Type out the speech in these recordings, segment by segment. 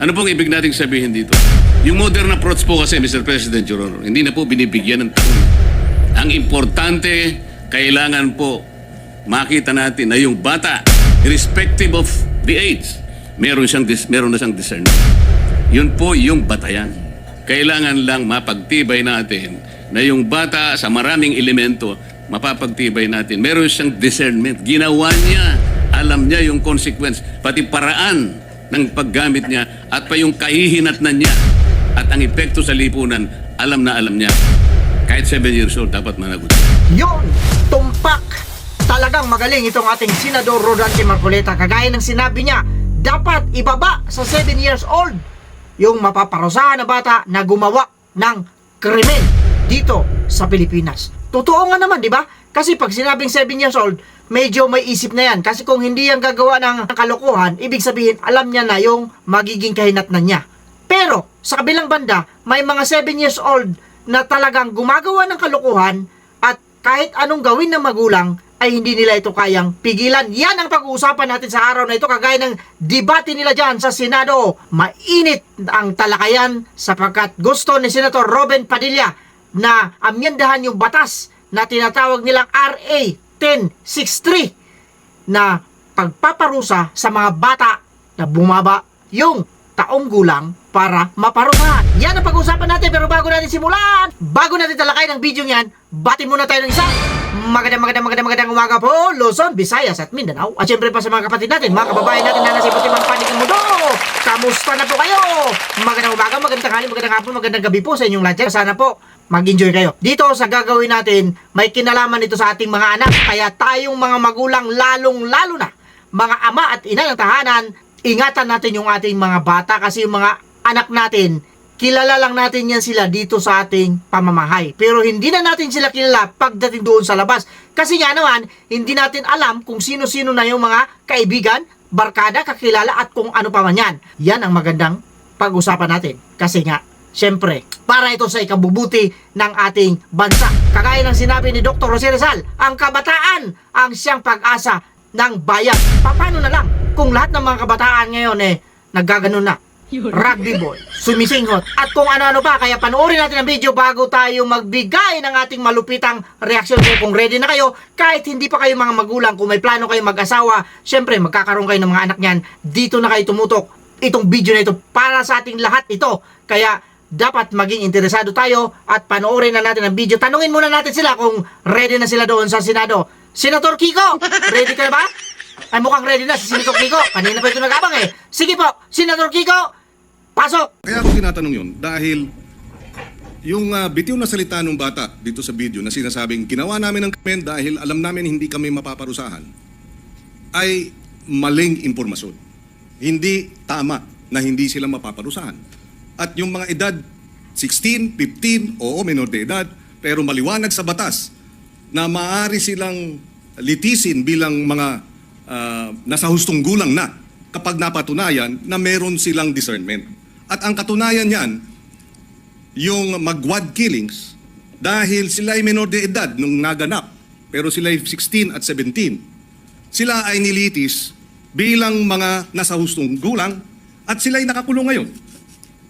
Ano pong ibig nating sabihin dito? Yung modern approach po kasi, Mr. President, Your Honor, hindi na po binibigyan ng taon. Ang importante, kailangan po makita natin na yung bata, irrespective of the age, meron na siyang discernment. Yun po yung batayan. Kailangan lang mapagtibay natin na yung bata sa maraming elemento, mapapagtibay natin. Meron siyang discernment. Ginawa niya, alam niya yung consequence, pati paraan ng paggamit niya at pa yung kahihinatnan niya at ang epekto sa lipunan, alam na alam niya. Kahit 7 years old, dapat managot. Yun, tumpak. Talagang magaling itong ating Senador Rodante Marcoleta. Kagaya ng sinabi niya, dapat ibaba sa 7 years old yung mapaparusahan na bata na gumawa ng krimen dito sa Pilipinas. Totoo nga naman, di ba? Kasi pag sinabing 7 years old, medyo may isip na yan. Kasi kung hindi yan gagawa ng kalokohan, ibig sabihin, alam niya na yung magiging kahinatnan niya. Pero, sa kabilang banda, may mga 7 years old na talagang gumagawa ng kalokohan at kahit anong gawin ng magulang, ay hindi nila ito kayang pigilan. Yan ang pag-uusapan natin sa araw na ito, kagaya ng debate nila dyan sa Senado. Mainit ang talakayan sapagkat gusto ni Senator Robin Padilla na amyendahan yung batas na tinatawag nilang RA 1063 na pagpaparusa sa mga bata na bumaba yung taong gulang para maparusahan. Yan ang pag-usapan natin, pero bago natin simulan, bago natin talakayin ang video niyan, bati muna tayo ng isa. Magandang umaga po, Luzon, Visayas at Mindanao. At syempre pa sa mga kapatid natin, mga kababayan natin na nasa iba't ibang panig ng mundo. Kamusta na po kayo? Magandang umaga, magandang tanghali, magandang hapon, magandang gabi po sa inyong lahat. Sana po mag-enjoy kayo. Dito sa gagawin natin, may kinalaman ito sa ating mga anak. Kaya tayong mga magulang, lalong-lalo na mga ama at ina ng tahanan, ingatan natin yung ating mga bata kasi yung mga anak natin, kilala lang natin yan sila dito sa ating pamamahay. Pero hindi na natin sila kilala pagdating doon sa labas. Kasi nga naman, hindi natin alam kung sino-sino na yung mga kaibigan, barkada, kakilala at kung ano pa man yan. Yan ang magandang pag-usapan natin. Kasi nga, syempre, para ito sa ikabubuti ng ating bansa. Kagaya ng sinabi ni Dr. Jose Rizal, ang kabataan ang siyang pag-asa ng bayan. Paano na lang kung lahat ng mga kabataan ngayon naggaganon na? Rugby ball, sumisinghot, at kung ano-ano pa. Kaya panoorin natin ang video bago tayo magbigay ng ating malupitang reaksyon. Kung ready na kayo, kahit hindi pa kayo mga magulang, kung may plano kayo mag-asawa, syempre magkakaroon kayo ng mga anak niyan, dito na kayo tumutok. Itong video na ito para sa ating lahat ito. Kaya dapat maging interesado tayo at panoorin na natin ang video. Tanungin muna natin sila kung ready na sila doon sa Senado. Senator Kiko, ready ka na ba? Ay, mukhang ready na si Senator Kiko. Kanina pa ito nag-abang Sige po, Senator Kiko, pasok! Kaya ako tinatanong yun dahil yung bitiw na salita ng bata dito sa video na sinasabing ginawa namin ng krimen dahil alam namin hindi kami mapaparusahan ay maling impormasyon. Hindi tama na hindi sila mapaparusahan. At yung mga edad 16, 15, oo, menor de edad, pero maliwanag sa batas na maaari silang litisin bilang mga nasa hustong gulang na kapag napatunayan na meron silang discernment. At ang katunayan niyan, yung magwad killings, dahil sila ay menor de edad nung naganap, pero sila ay 16 at 17, sila ay nilitis bilang mga nasa hustong gulang at sila ay nakakulong ngayon.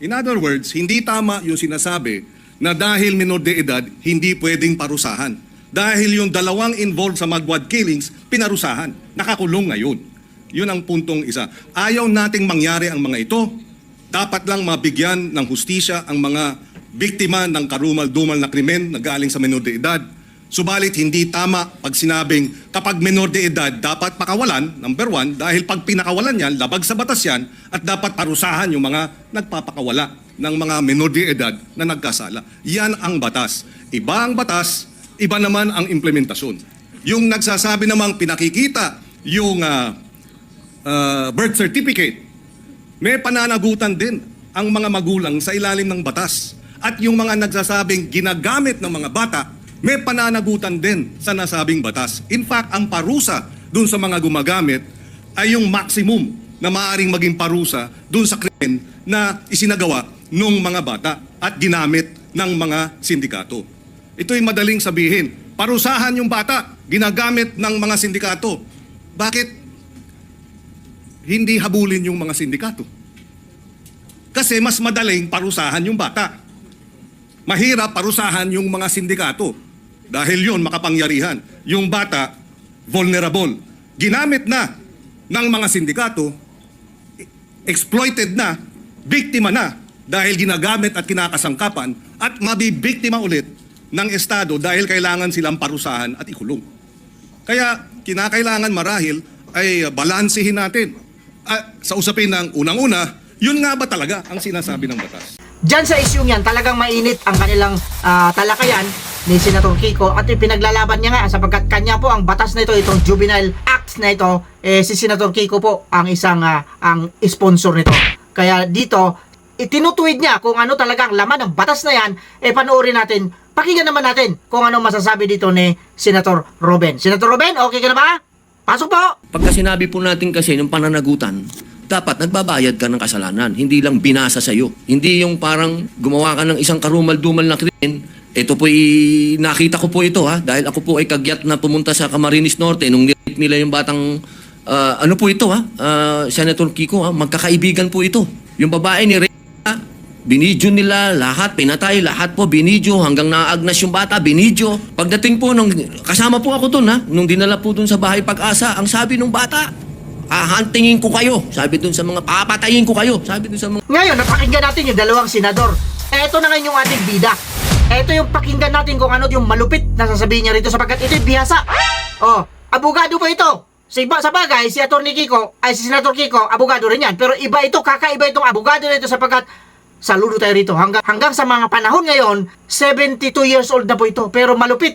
In other words, hindi tama yung sinasabi na dahil menor de edad, hindi pwedeng parusahan. Dahil yung dalawang involved sa magwad killings, pinarusahan, nakakulong ngayon. Yun ang puntong isa. Ayaw nating mangyari ang mga ito. Dapat lang mabigyan ng hustisya ang mga biktima ng karumal-dumal na krimen na galing sa menor de edad. Subalit hindi tama pag sinabing kapag menor de edad dapat pakawalan, number one, dahil pag pinakawalan yan, labag sa batas yan at dapat parusahan yung mga nagpapakawala ng mga menor de edad na nagkasala. Yan ang batas. Iba ang batas, iba naman ang implementasyon. Yung nagsasabi namang pinakikita yung birth certificate, may pananagutan din ang mga magulang sa ilalim ng batas. At yung mga nagsasabing ginagamit ng mga bata, may pananagutan din sa nasabing batas. In fact, ang parusa dun sa mga gumagamit ay yung maximum na maaaring maging parusa dun sa krimen na isinagawa ng mga bata at ginamit ng mga sindikato. Ito'y madaling sabihin. Parusahan yung bata, ginagamit ng mga sindikato. Bakit hindi habulin yung mga sindikato? Kasi mas madaling parusahan yung bata. Mahirap parusahan yung mga sindikato. Dahil yun, makapangyarihan. Yung bata, vulnerable. Ginamit na ng mga sindikato, exploited na, biktima na, dahil ginagamit at kinakasangkapan, at mabibiktima ulit ng Estado dahil kailangan silang parusahan at ikulong. Kaya kinakailangan marahil ay balansehin natin. Sa usapin ng unang-una, yun nga ba talaga ang sinasabi ng batas? Diyan sa isyung yan, talagang mainit ang kanilang talakayan ni Senator Kiko at ipinaglalaban niya nga sapagkat kanya po ang batas na ito, itong Juvenile Act na ito, si Senator Kiko po ang isang ang sponsor nito. Kaya dito, itinutuwid niya kung ano talagang laman ng batas na yan, panoorin natin, pakinggan naman natin kung ano masasabi dito ni Senator Robin. Senator Robin, okay ka na ba? Pasok po! Pagka sinabi po natin kasi ng pananagutan, dapat nagbabayad ka ng kasalanan, hindi lang binasa sa'yo. Hindi yung parang gumawa ka ng isang karumal-dumal na krimen. Ito po nakita ko po ito dahil ako po ay kagyat na pumunta sa Camarines Norte nung nirip nila yung batang, ano po ito Senator Kiko magkakaibigan po ito. Yung babae ni Reyna, binidyo nila, lahat, pinatay, lahat po, binidyo, hanggang naagnas yung bata, binidyo. Pagdating po, kasama po ako dun nung dinala po dun sa bahay Pag-asa, ang sabi nung bata, hahantingin ko kayo. Sabi dun sa mga, papatayin ko kayo. Sabi dun sa mga... Ngayon, napakinggan natin yung dalawang senador. Ito na ngayon yung ating bida. Ito yung pakinggan natin kung ano yung malupit na sasabihin niya rito sapagkat ito yung bihasa. Abogado po ito. Sa bagay, si Atty. Kiko, ay si Senator Kiko, abogado rin yan. Pero iba ito, kakaiba itong abogado nito sapagkat saludo tayo rito. Hanggang sa mga panahon ngayon, 72 years old na po ito. Pero malupit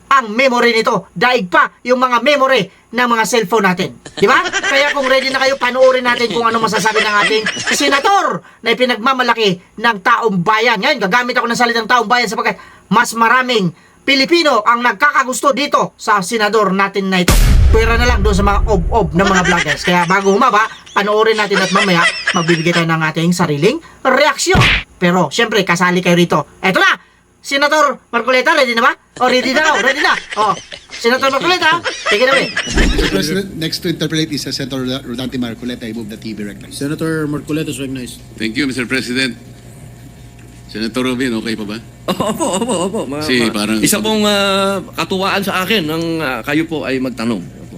ang memory nito. Daig pa yung mga memory ng mga cellphone natin. Di ba? Kaya kung ready na kayo, panoorin natin kung ano masasabi ng ating senator na ipinagmamalaki ng taong bayan. Ngayon, gagamit ako ng salitang taong bayan sapagkat mas maraming Pilipino ang nagkakagusto dito sa senador natin na ito. Pwera na lang doon sa mga ob-ob ng mga vloggers. Kaya bago humaba, panoorin natin at mamaya magbibigay tayo ng ating sariling reaksyon. Pero, syempre, kasali kayo rito. Eto na! Senator Marcoleta, ready na ba? Ready na raw, ready na. Senator Marcoleta, take it away. Mr. President, next to interpolate is Senator Rodante Marcoleta. I move the TV recognized. Senator Marcoleta is recognized. Thank you, Mr. President. Senator Robin, okay pa ba? Opo. Kasi parang... Isa pong katuwaan sa akin ng kayo po ay magtanong. Opo.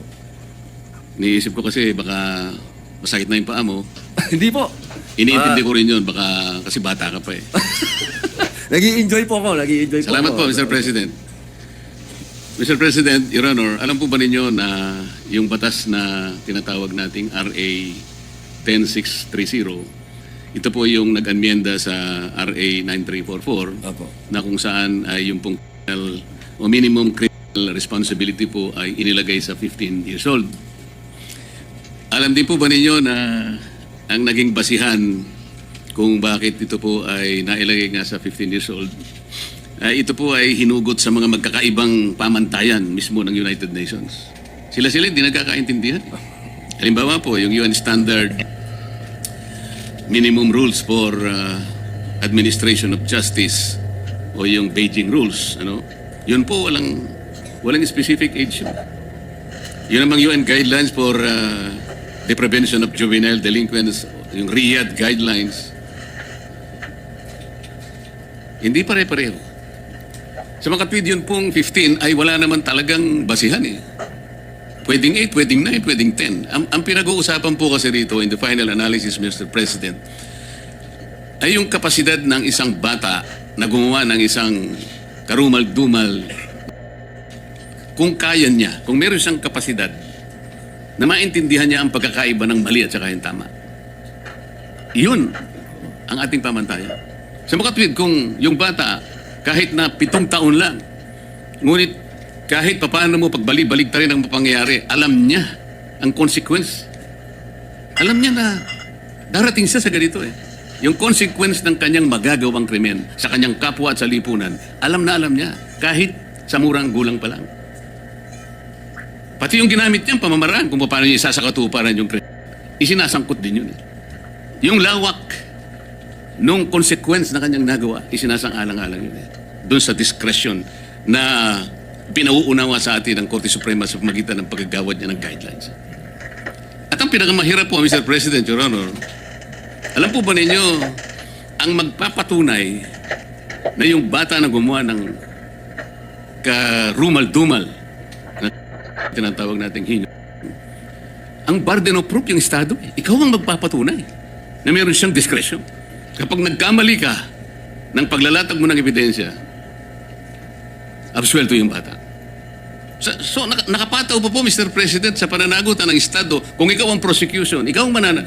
Niisip ko kasi baka masakit na yung paa mo. Hindi po. Iniintindi ko rin yun, baka kasi bata ka pa eh. Nag-i-enjoy po ako. Salamat po, Mr. President. Mr. President, Your Honor, alam po ba ninyo na yung batas na tinatawag nating RA 10630, ito po yung nag-amyenda sa RA 9344 Opo. na kung saan ay yung pong minimum criminal responsibility po ay inilagay sa 15 years old. Alam din po ba ninyo na ang naging basihan kung bakit ito po ay nailagay nga sa 15 years old, ito po ay hinugot sa mga magkakaibang pamantayan mismo ng United Nations. Sila hindi nagkakaintindihan. Halimbawa po, yung UN Standard Minimum Rules for Administration of Justice o yung Beijing Rules, yun po walang specific age. Yun namang UN Guidelines for the Prevention of Juvenile Delinquents, yung Riyadh Guidelines, hindi pare-pareho. Sa mga tweet yun pong 15 ay wala naman talagang basihan eh. Pwedeng 8, pwedeng 9, pwedeng 10. Ang pinag-uusapan po kasi rito in the final analysis, Mr. President, ay yung kapasidad ng isang bata na gumawa ng isang karumal-dumal. Kung kaya niya, kung meron siyang kapasidad na maintindihan niya ang pagkakaiba ng mali at saka yung tama. Yun ang ating pamantayan. Sa mga tweet, kung yung bata, kahit na 7 taon lang, ngunit kahit papaano mo pagbalik-balik ta rin ang mapangyayari, alam niya ang consequence. Alam niya na darating siya sa ganito eh. Yung consequence ng kanyang magagawang krimen sa kanyang kapwa at sa lipunan, alam niya, kahit sa murang gulang pa lang. Pati yung ginamit niyang pamamaraan kung paano niya isasakatuparan yung krimen, isinasangkot din yun eh. Yung lawak nung consequence na kanyang nagawa, isinasang-alang-alang yun eh. Doon sa discretion na pinauunawa sa atin ng Korte Suprema sa pamagitan ng paggagawad niya ng guidelines. At ang pinakamahirap po, Mr. President, Your Honor, alam po ba ninyo ang magpapatunay na yung bata na gumawa ng karumal-dumal na tinatawag nating hinyo, ang burden of proof yung Estado. Ikaw ang magpapatunay na meron siyang diskresyon. Kapag nagkamali ka ng paglalatag mo ng ebidensya, absuelto yung bata. So nakapataw pa po, Mr. President, sa pananagutan ng Estado, kung ikaw ang prosecution, ikaw ang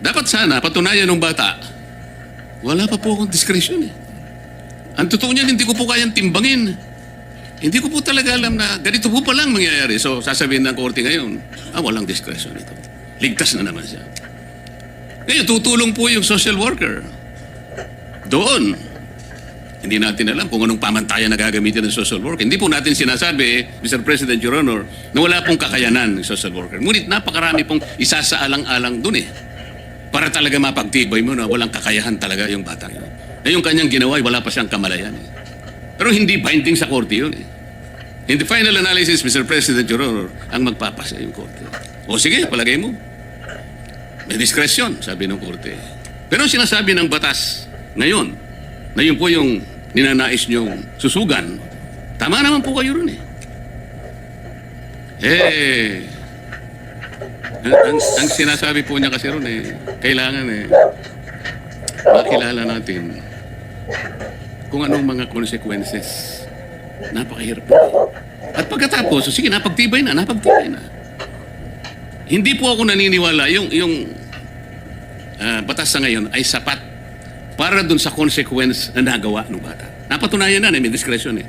dapat sana patunayan ng bata, wala pa po akong diskresyon eh. Ang totoo niyan, hindi ko po kayang timbangin. Hindi ko po talaga alam na ganito po palang mangyayari. So sasabihin ng korte ngayon, walang diskresyon ito. Ligtas na naman siya. Ngayon, tutulong po yung social worker. Doon, hindi natin alam kung anong pamantayan na gagamitin ng social worker. Hindi po natin sinasabi, Mr. President, Your Honor, na wala pong kakayanan ng social worker. Ngunit napakarami pong isasaalang-alang dun eh. Para talaga mapagtibay mo na walang kakayahan talaga yung batang yun. Na yung kanyang ginawa, wala pa siyang kamalayan eh. Pero hindi binding sa korte yun eh. In the final analysis, Mr. President, Your Honor, ang magpapasa yung korte. O sige, palagay mo. May diskresyon, sabi ng korte. Pero sinasabi ng batas ngayon, na yun po yung ninanais niyong susugan, tama naman po kayo ron eh. Ang sinasabi po niya kasi ron eh, kailangan makilala natin kung anong mga consequences. Napakahirap po eh. At pagkatapos, sige, napagtibay na. Hindi po ako naniniwala yung batas sa ngayon ay sapat para dun sa consequence na nagawa ng bata. Napatunayan na may discretion eh.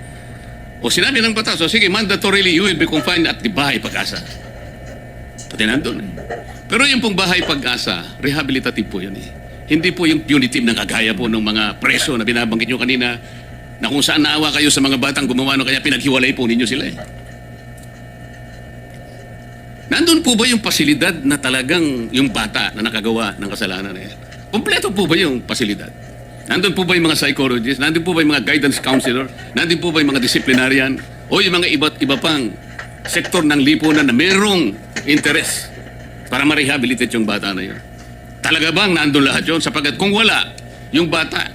O sinabi ng batas, sige, mandatorily you will be confined at the Bahay Pag-asa. Pati nandun eh. Pero yung pong Bahay Pag-asa, rehabilitative po yun eh. Hindi po yung punitive na kagaya po ng mga preso na binabanggit nyo kanina na kung saan naawa kayo sa mga batang gumawa no, kaya pinaghiwalay po ninyo sila eh. Nandun po ba yung pasilidad na talagang yung bata na nakagawa ng kasalanan na yan? Kompleto po ba yung pasilidad? Nandun po ba yung mga psychologists? Nandun po ba yung mga guidance counselor? Nandun po ba yung mga disciplinarian? O yung mga iba pang sektor ng lipunan na merong interest para ma-rehabilitate yung bata na yun? Talaga bang nandun lahat yun? Sapagkat kung wala, yung bata,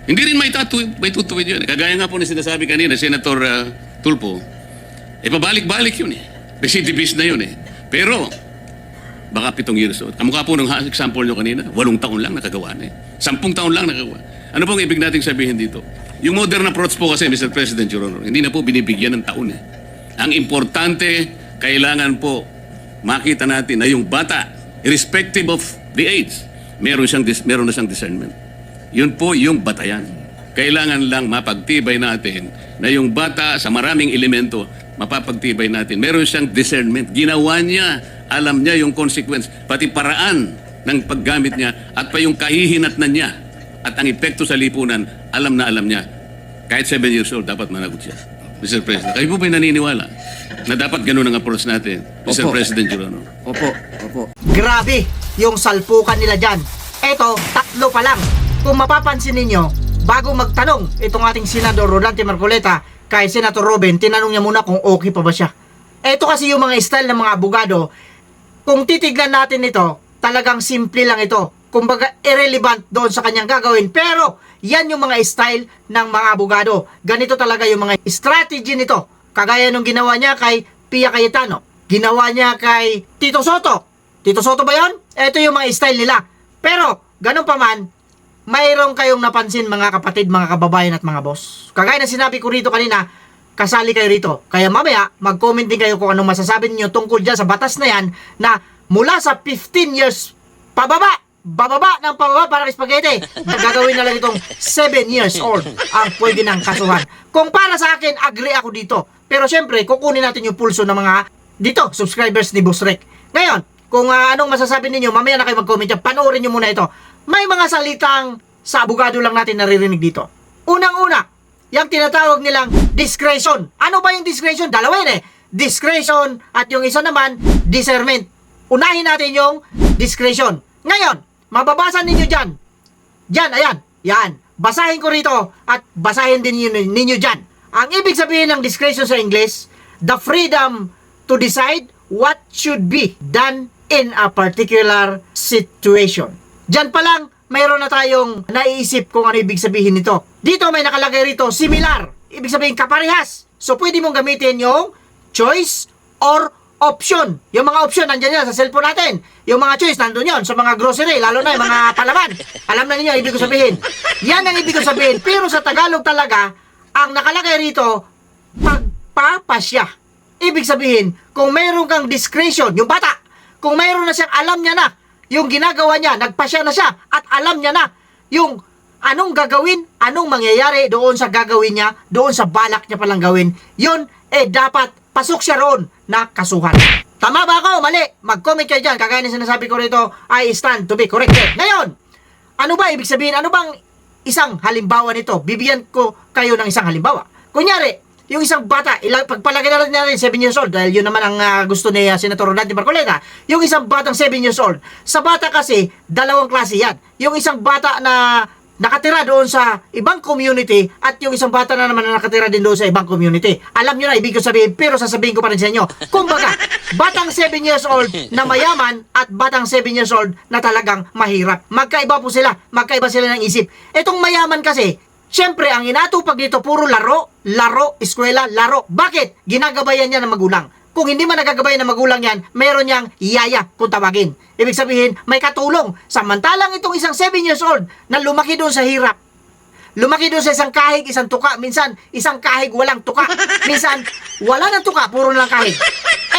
hindi rin may tutuwid yun. Kagaya nga po na sinasabi kanina, Senator Tulfo, pabalik-balik yun eh. Recidivist na yun eh. Pero, baka 7 years old. Kamukha po ng example nyo kanina, 8 taon lang nakagawa na eh. 10 taon lang nakagawa. Ano pong ibig nating sabihin dito? Yung modern approach po kasi, Mr. President, Your Honor, hindi na po binibigyan ng taon eh. Ang importante, kailangan po makita natin na yung bata, irrespective of the age, meron na siyang discernment. Yun po yung batayan. Kailangan lang mapagtibay natin na yung bata sa maraming elemento, mapapagtibay natin. Meron siyang discernment. Ginawa niya, alam niya yung consequence, pati paraan ng paggamit niya at pa yung kahihinatnan niya at ang epekto sa lipunan, alam niya. Kahit 7 years old, dapat managot siya. Mr. President, kayo po ba'y naniniwala na dapat ganun ang approach natin, Mr. Opo. President, Your Honor? Opo. Grabe yung salpukan nila dyan. Eto, 3 pa lang. Kung mapapansin ninyo, bago magtanong itong ating Senador Rodante Marcoleta kay Senator Robin, tinanong niya muna kung okay pa ba siya. Eto kasi yung mga style ng mga abogado. Kung titignan natin ito, talagang simple lang ito. Kumbaga, irrelevant doon sa kanyang gagawin. Pero, yan yung mga style ng mga abogado. Ganito talaga yung mga strategy nito. Kagaya nung ginawa niya kay Pia Cayetano. Ginawa niya kay Tito Soto. Tito Soto ba yun? Ito yung mga style nila. Pero, ganun pa man, mayroong kayong napansin mga kapatid, mga kababayan at mga boss. Kagaya na sinabi ko rito kanina, kasali kayo rito. Kaya mamaya, mag-comment din kayo kung anong masasabi niyo tungkol dyan sa batas na yan na mula sa 15 years bababa para kay spaghetti. Gagawin na lang itong 7 years old ang pwede ng kasuhan. Kung para sa akin, agree ako dito. Pero syempre, kukunin natin yung pulso ng mga dito, subscribers ni Boss Rick. Ngayon, kung anong masasabi ninyo, mamaya na kayo mag-comment dyan. Panoorin nyo muna ito. May mga salitang sa abogado lang natin naririnig dito. Unang-una, yung tinatawag nilang discretion. Ano ba yung discretion? Dalawa yun eh. Discretion at yung isa naman, discernment. Unahin natin yung discretion. Ngayon, mababasa ninyo dyan. Dyan, ayan. Yan. Basahin ko rito at basahin din ninyo dyan. Ang ibig sabihin ng discretion sa English, the freedom to decide what should be done in a particular situation. Dyan pa lang, mayroon na tayong naiisip kung ano ibig sabihin nito. Dito may nakalagay rito, similar. Ibig sabihin kaparehas. So pwede mong gamitin yung choice or option. Yung mga option nandiyan yan sa cellphone natin. Yung mga choice nandun yon sa mga grocery, lalo na yung mga palaman. Alam na ninyo ibig ko sabihin. Yan ang ibig ko sabihin. Pero sa Tagalog talaga, ang nakalagay rito, pagpapasya. Ibig sabihin, kung mayroon kang discretion, yung bata, kung mayroon na siyang alam niya na, yung ginagawa niya, nagpasya na siya, at alam niya na, yung anong gagawin, anong mangyayari doon sa gagawin niya, doon sa balak niya palang gawin, yun, dapat pasok siya roon na kasuhan. Tama ba ako? Mali. Mag-comment kayo dyan. Kagaya na sinasabi ko rito, I stand to be corrected. Ngayon, ano ba ibig sabihin? Ano bang isang halimbawa nito? Bibigyan ko kayo ng isang halimbawa. Kunyari, yung isang bata, pagpalagay na natin 7 years old, dahil yun naman ang gusto ni Senator Rodante Marcoleta, yung isang batang 7 years old. Sa bata kasi, dalawang klase yan. Yung isang bata na nakatira doon sa ibang community at yung isang bata na naman na nakatira din doon sa ibang community. Alam nyo na, ibig ko sabihin, pero sasabihin ko pa rin sa inyo. Kumbaga, batang 7 years old na mayaman at batang 7 years old na talagang mahirap. Magkaiba po sila. Magkaiba sila ng isip. Itong mayaman kasi, syempre, ang inatupag dito, puro laro, eskwela, laro. Bakit? Ginagabayan niya ng magulang. Kung hindi man nagagabayan ng magulang yan, meron niyang yaya kung tawagin. Ibig sabihin, may katulong. Samantalang itong isang 7 years old na lumaki doon sa hirap. Lumaki doon sa isang kahig, isang tuka. Minsan, isang kahig, walang tuka. Minsan, wala ng tuka, puro lang kahig.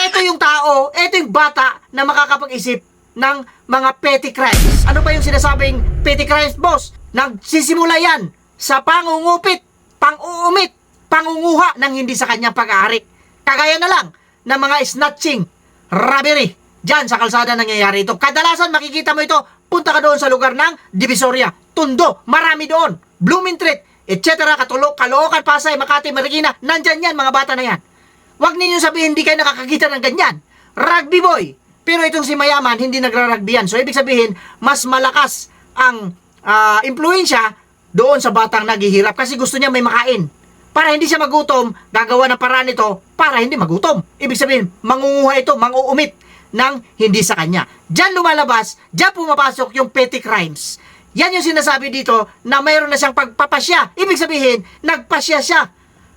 Ito yung tao, ito yung bata na makakapag-isip ng mga petty crimes. Ano ba yung sinasabing petty crimes, boss? Nagsisimula yan sa pangungupit, panguumit, pangunguha ng hindi sa kanyang pag-aari. Kagaya na lang ng mga snatching, robbery. Diyan sa kalsada nangyayari ito. Kadalasan makikita mo ito, punta ka doon sa lugar ng Divisoria, Tondo, marami doon, Blumentritt, etc. Caloocan, Pasay, Makati, Marikina, nandyan yan, mga bata na yan. Huwag ninyo sabihin hindi kayo nakakakita ng ganyan. Rugby boy. Pero itong si mayaman, hindi nagra-rugby yan. So ibig sabihin, mas malakas ang impluensya doon sa batang naghihirap kasi gusto niya may makain. Para hindi siya magutom, gagawa ng paraan ito para hindi magutom. Ibig sabihin, mangunguha ito, manguumit ng hindi sa kanya. Diyan lumalabas, diyan pumapasok yung petty crimes. Yan yung sinasabi dito na mayroon na siyang pagpapasya. Ibig sabihin, nagpasya siya.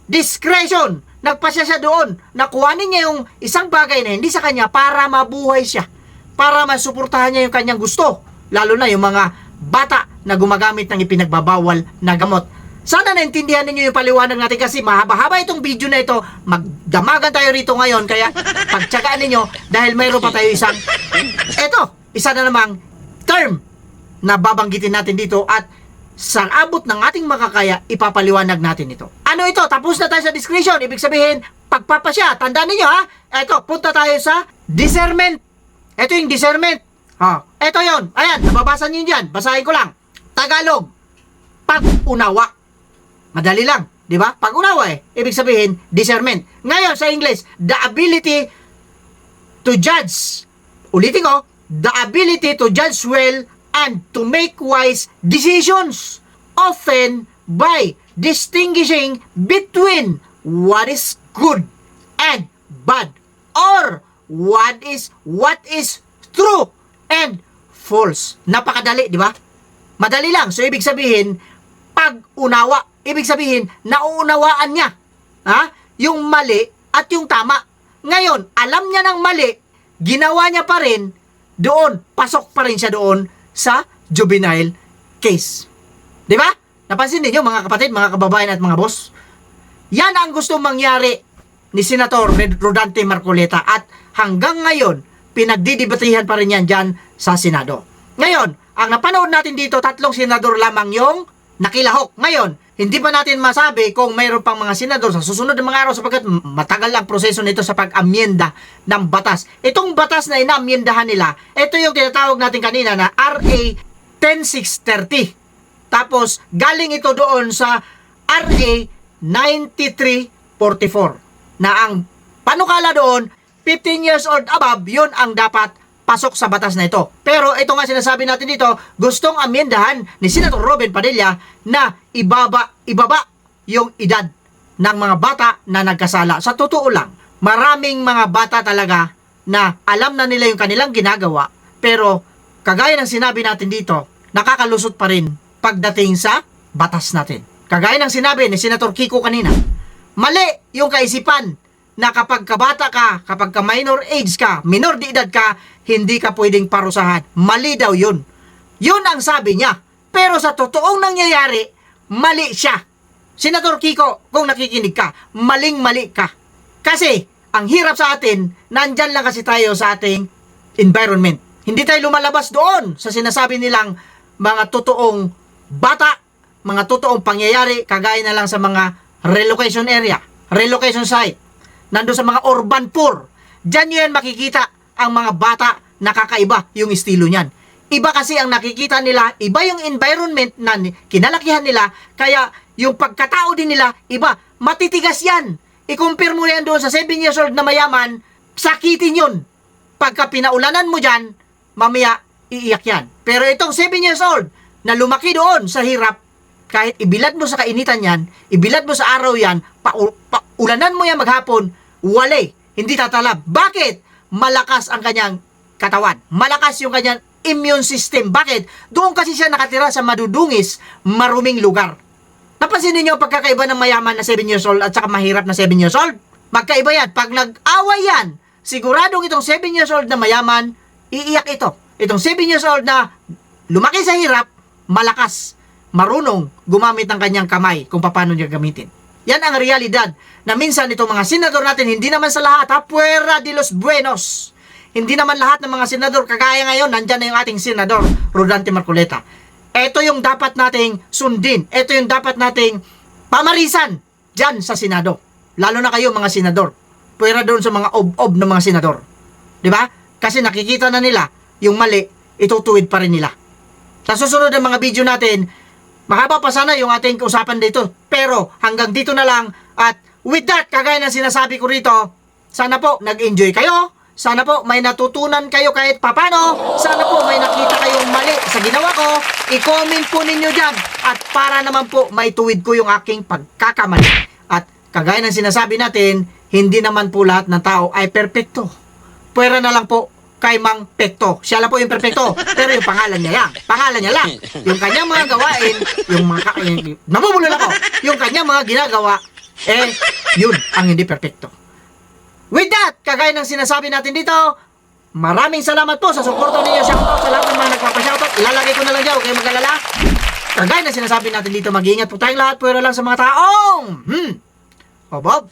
Discretion. Nagpasya siya doon. Nakuhanin niya yung isang bagay na hindi sa kanya para mabuhay siya. Para masuportahan niya yung kanyang gusto. Lalo na yung mga bata na gumagamit ng ipinagbabawal na gamot. Sana naintindihan ninyo yung paliwanag natin kasi mahaba-haba itong video na ito. Magdamagan tayo rito ngayon kaya pagtsagaan ninyo dahil mayroon pa tayo isang isa na namang term na babanggitin natin dito at sa abot ng ating makakaya ipapaliwanag natin ito. Ano ito? Tapos na tayo sa discretion. Ibig sabihin, pagpapasya. Tandaan ninyo ha. Ito, punta tayo sa discernment. Ito yung discernment. Ito yon. Ayan, nababasa niyo dyan. Basahin ko lang. Tagalog. Pag-unawa. Madali lang, di ba? Pag-unawa ibig sabihin, discernment. Ngayon sa English, the ability to judge. Ulitin ko, the ability to judge well and to make wise decisions. Often by distinguishing between what is good and bad or what is true and false. Napakadali, di ba? Madali lang. So ibig sabihin, pag-unawa. Ibig sabihin, nauunawaan niya yung mali at yung tama. Ngayon, alam niya ng mali, ginawa niya pa rin doon, pasok pa rin siya doon sa juvenile case. Di ba? Napansin niyo mga kapatid, mga kababayan at mga boss? Yan ang gusto mangyari ni Senator Rodante Marcoleta at hanggang ngayon, pinagdidibatihan pa rin yan dyan sa Senado. Ngayon, ang napanood natin dito, 3 senador lamang yung nakilahok. Ngayon, hindi pa natin masabi kung mayroon pang mga senador sa susunod ng mga araw sapagkat matagal ang proseso nito sa pag-amyenda ng batas. Itong batas na inaamyendahan nila, ito yung tinatawag natin kanina na RA 10630. Tapos, galing ito doon sa RA 9344 na ang panukala doon, 15 years old above, yun ang dapat pasok sa batas na ito. Pero ito nga sinasabi natin dito, gustong amyendahan ni Senator Robin Padilla na ibaba yung edad ng mga bata na nagkasala. Sa totoo lang, maraming mga bata talaga na alam na nila yung kanilang ginagawa, pero kagaya ng sinabi natin dito, nakakalusot pa rin pagdating sa batas natin. Kagaya ng sinabi ni Senator Kiko kanina, mali yung kaisipan na kapag kabata ka, kapag ka minor age ka, minor de edad ka, hindi ka pwedeng parusahan. Mali daw yun. Yun ang sabi niya. Pero sa totoong nangyayari, mali siya. Senator Kiko, kung nakikinig ka, maling-mali ka. Kasi, ang hirap sa atin, nandyan lang kasi tayo sa ating environment. Hindi tayo lumalabas doon sa sinasabi nilang mga totoong bata, mga totoong pangyayari, kagaya na lang sa mga relocation area, relocation site, nando sa mga urban poor. Diyan nyo yan makikita ang mga bata nakakaiba yung estilo niyan. Iba kasi ang nakikita nila, iba yung environment na kinalakihan nila, kaya yung pagkatao din nila, iba. Matitigas yan. I-compare mo yan doon sa 7 years old na mayaman, sakitin yun. Pagka pinaulanan mo dyan, mamaya iiyak yan. Pero itong 7 years old na lumaki doon sa hirap, kahit ibilad mo sa kainitan yan, ibilad mo sa araw yan, ulanan mo yan maghapon, wale, hindi tatalab. Bakit? Malakas ang kanyang katawan. Malakas yung kanyang immune system. Bakit? Doon kasi siya nakatira sa madudungis, maruming lugar. Napansin niyo ang pagkakaiba ng mayaman na 7 years old at saka mahirap na 7 years old? Magkaiba yan. Pag nag-away yan, siguradong itong 7 years old na mayaman, iiyak ito. Itong 7 years old na lumaki sa hirap, malakas, marunong gumamit ng kanyang kamay kung paano niya gamitin. Yan ang realidad na minsan itong mga senador natin, hindi naman sa lahat, fuera de los buenos. Hindi naman lahat ng mga senador, kagaya ngayon, nandyan na yung ating senador, Rodante Marcoleta. Ito yung dapat nating sundin. Ito yung dapat nating pamarisan dyan sa Senado. Lalo na kayo mga senador. Puwera doon sa mga ob-ob ng mga senador. Diba? Kasi nakikita na nila yung mali, itutuwid pa rin nila. Sa susunod ng mga video natin, mahaba pa sana yung ating usapan dito. Pero hanggang dito na lang. At with that, kagaya ng sinasabi ko rito, sana po nag-enjoy kayo. Sana po may natutunan kayo kahit papano. Sana po may nakita kayong mali sa ginawa ko. I-comment po ninyo dyan. At para naman po may tuwid ko yung aking pagkakamali. At kagaya ng sinasabi natin, hindi naman po lahat ng tao ay perpekto. Pwera na lang po kay Mang Pekto. Siya lang po yung perpekto. Pero yung pangalan niya lang. Pangalan niya lang. Yung kanyang mga gawain, namumulol ako. Yung kanyang mga ginagawa, yun ang hindi perpekto. With that, kagaya ng sinasabi natin dito, maraming salamat po sa suporta ninyo. Shoutout sa lahat ng mga nagpapashoutout. Ilalagay ko na lang dyan, huwag kayong mag-alala. Kagaya ng sinasabi natin dito, mag-iingat po tayong lahat. Pwera lang sa mga taong Obob.